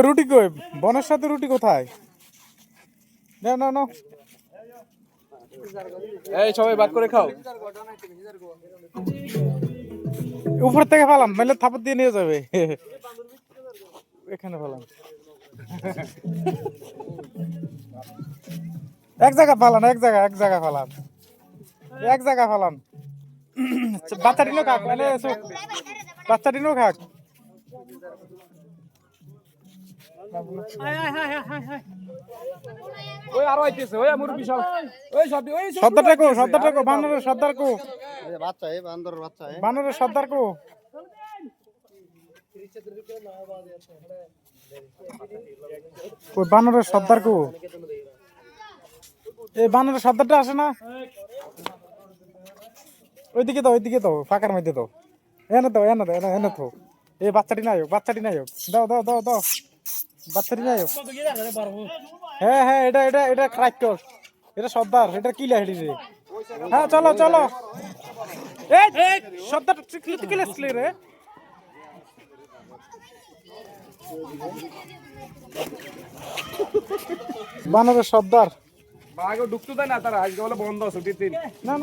রুটি কই বনের সাথে রুটি কোথায়? না এই সবাই ভাগ করে খাও। উপর থেকে ফালান, নাহলে থাপড় দিয়ে নিয়ে যাবে। এখানে ফালান, এক জায়গা ফালান, এক জায়গা ফালান, এক জায়গা ফালান। বাচ্চাটিনও খাক, বাচ্চাটিনও খাক। ওই আরো আইতেছে, ওই মুরগি বিশাল, ওই সবটি, ওই সর্দারটা কো বানরের সর্দার কো, বাচ্চা এই বান্দরের বাচ্চা বানরের সর্দার কো। ওই বানরের সর্দার কো, এই বানরের সর্দারটা আসে না? ওইদিকে দাও ফাঁকার মধ্যে দাও, এনে তো। এই বাচ্চাটি নাই হোক, দাও বাচ্চাটি নাই হোক। হ্যাঁ এটা ট্রাক্টর, এটা সর্দার, এটা কি লাইট রে? হ্যাঁ চলো এই সর্দার কি লেসলে রে? বানরের সর্দার বাঘও ঢুকতে দেয় না তারা, আজকে বলে বন্ধ আছে 2-3 না